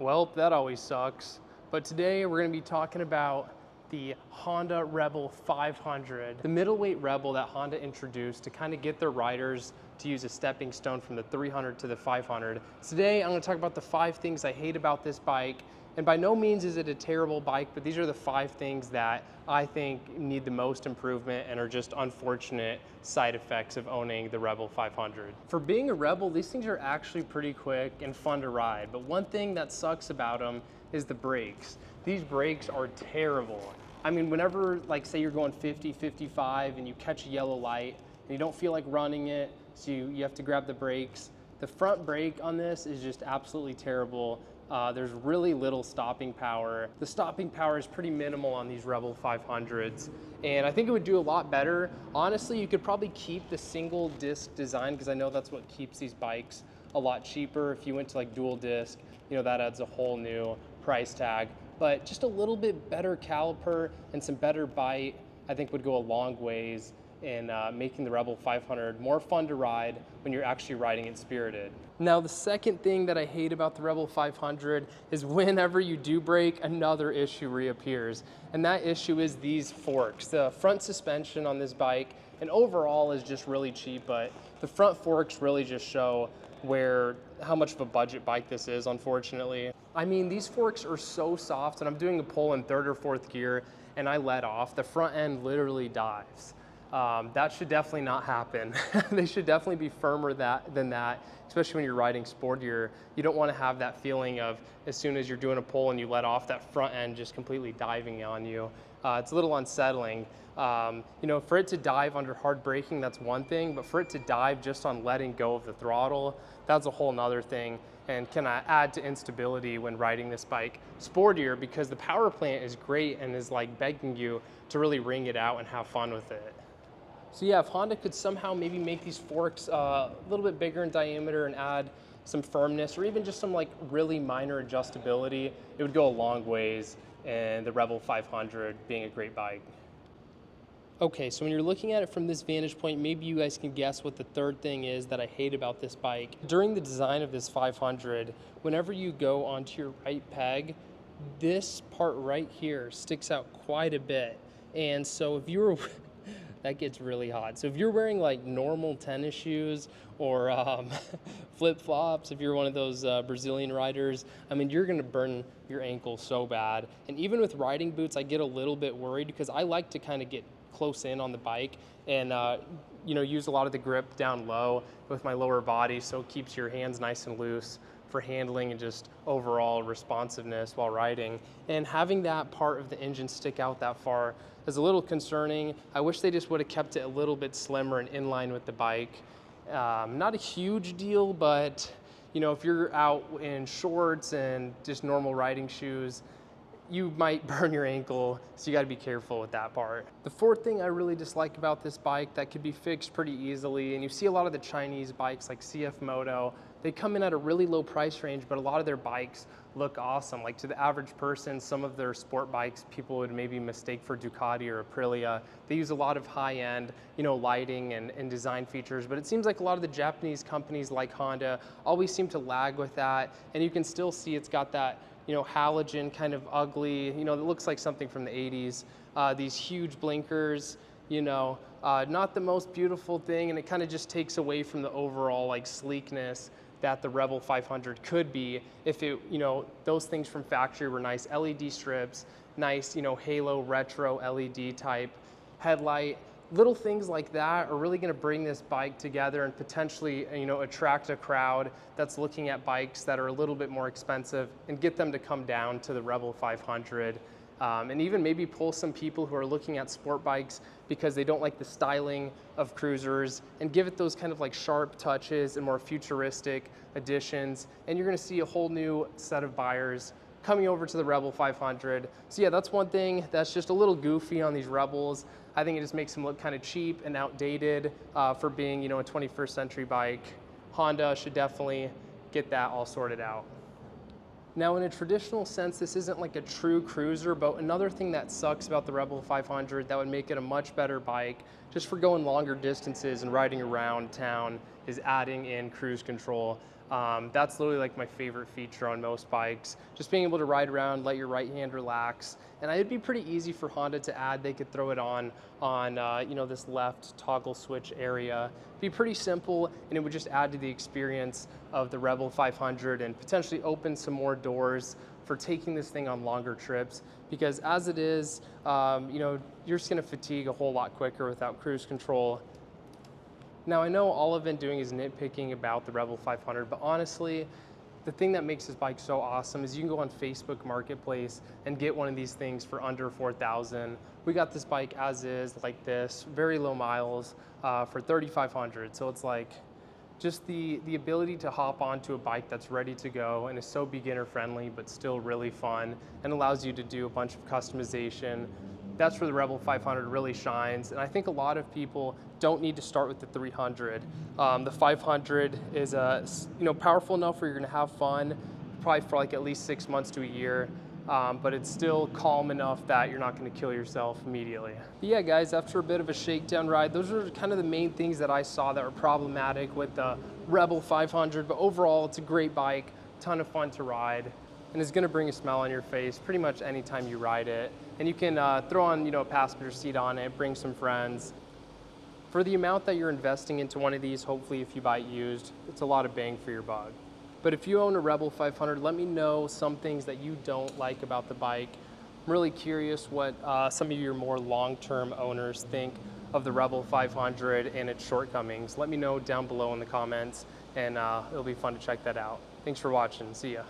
Well, that always sucks. But today we're going to be talking about the Honda Rebel 500, the middleweight Rebel that Honda introduced to kind of get their riders to use a stepping stone from the 300 to the 500. Today I'm going to talk about the 5 things I hate about this bike. And by no means is it a terrible bike, but these are the 5 things that I think need the most improvement and are just unfortunate side effects of owning the Rebel 500. For being a Rebel, these things are actually pretty quick and fun to ride, but one thing that sucks about them is the brakes. These brakes are terrible. I mean, whenever, like, say you're going 50, 55 and you catch a yellow light and you don't feel like running it, so you have to grab the brakes. The front brake on this is just absolutely terrible. There's really little stopping power. The stopping power is pretty minimal on these Rebel 500s, and I think it would do a lot better. Honestly, you could probably keep the single disc design, because I know that's what keeps these bikes a lot cheaper. If you went to like dual disc, you know, that adds a whole new price tag. But just a little bit better caliper and some better bite, I think would go a long ways in making the Rebel 500 more fun to ride when you're actually riding it spirited. Now, the second thing that I hate about the Rebel 500 is whenever you do brake, another issue reappears. And that issue is these forks. The front suspension on this bike and overall is just really cheap, but the front forks really just show how much of a budget bike this is, unfortunately. I mean, these forks are so soft. When I'm doing a pull in 3rd or 4th gear and I let off, the front end literally dives. That should definitely not happen. They should definitely be firmer than that, especially when you're riding sportier. You don't want to have that feeling of as soon as you're doing a pull and you let off, that front end just completely diving on you. It's a little unsettling. You know, for it to dive under hard braking, that's one thing, but for it to dive just on letting go of the throttle, that's a whole nother thing, and can add to instability when riding this bike sportier, because the power plant is great and is like begging you to really wring it out and have fun with it. So yeah, if Honda could somehow maybe make these forks a little bit bigger in diameter and add some firmness, or even just some like really minor adjustability, it would go a long ways in the Rebel 500 being a great bike. Okay, so when you're looking at it from this vantage point, maybe you guys can guess what the third thing is that I hate about this bike. During the design of this 500, whenever you go onto your right peg, this part right here sticks out quite a bit. And so if you were that gets really hot. So if you're wearing like normal tennis shoes or flip-flops, if you're one of those Brazilian riders, I mean, you're gonna burn your ankle so bad. And even with riding boots, I get a little bit worried because I like to kind of get close in on the bike and you know, use a lot of the grip down low with my lower body, so it keeps your hands nice and loose for handling and just overall responsiveness while riding. And having that part of the engine stick out that far is a little concerning. I wish they just would have kept it a little bit slimmer and in line with the bike. Not a huge deal, but you know, if you're out in shorts and just normal riding shoes, you might burn your ankle, so you gotta be careful with that part. The fourth thing I really dislike about this bike that could be fixed pretty easily, and you see a lot of the Chinese bikes like CF Moto, they come in at a really low price range, but a lot of their bikes look awesome. Like to the average person, some of their sport bikes people would maybe mistake for Ducati or Aprilia. They use a lot of high-end, you know, lighting and design features, but it seems like a lot of the Japanese companies like Honda always seem to lag with that, and you can still see it's got that, you know, halogen kind of ugly, you know, it looks like something from the 80s. These huge blinkers, you know, not the most beautiful thing, and it kind of just takes away from the overall like sleekness that the Rebel 500 could be if it, you know, those things from factory were nice LED strips, nice, you know, halo retro LED type headlight. Little things like that are really going to bring this bike together and potentially, you know, attract a crowd that's looking at bikes that are a little bit more expensive and get them to come down to the Rebel 500. And even maybe pull some people who are looking at sport bikes because they don't like the styling of cruisers, and give it those kind of like sharp touches and more futuristic additions. And you're going to see a whole new set of buyers coming over to the Rebel 500. So yeah, that's one thing that's just a little goofy on these Rebels. I think it just makes them look kind of cheap and outdated for being, you know, a 21st century bike. Honda should definitely get that all sorted out. Now, in a traditional sense, this isn't like a true cruiser, but another thing that sucks about the Rebel 500 that would make it a much better bike just for going longer distances and riding around town is adding in cruise control. That's literally like my favorite feature on most bikes. Just being able to ride around, let your right hand relax. And it'd be pretty easy for Honda to add. They could throw it on this left toggle switch area. It'd be pretty simple, and it would just add to the experience of the Rebel 500 and potentially open some more doors for taking this thing on longer trips, because as it is, you're just gonna fatigue a whole lot quicker without cruise control. Now I know all I've been doing is nitpicking about the Rebel 500, but honestly, the thing that makes this bike so awesome is you can go on Facebook Marketplace and get one of these things for under 4,000. We got this bike as is, like this, very low miles, for 3,500. So it's like, just the ability to hop onto a bike that's ready to go and is so beginner friendly, but still really fun and allows you to do a bunch of customization. That's where the Rebel 500 really shines. And I think a lot of people don't need to start with the 300. The 500 is powerful enough where you're gonna have fun, probably for like at least 6 months to a year. But it's still calm enough that you're not gonna kill yourself immediately. But yeah, guys, after a bit of a shakedown ride, those are kind of the main things that I saw that were problematic with the Rebel 500. But overall, it's a great bike, ton of fun to ride, and it's gonna bring a smile on your face pretty much anytime you ride it. And you can throw on a passenger seat on it, bring some friends. For the amount that you're investing into one of these, hopefully if you buy it used, it's a lot of bang for your buck. But if you own a Rebel 500, let me know some things that you don't like about the bike. I'm really curious what some of your more long-term owners think of the Rebel 500 and its shortcomings. Let me know down below in the comments, and it'll be fun to check that out. Thanks for watching. See ya.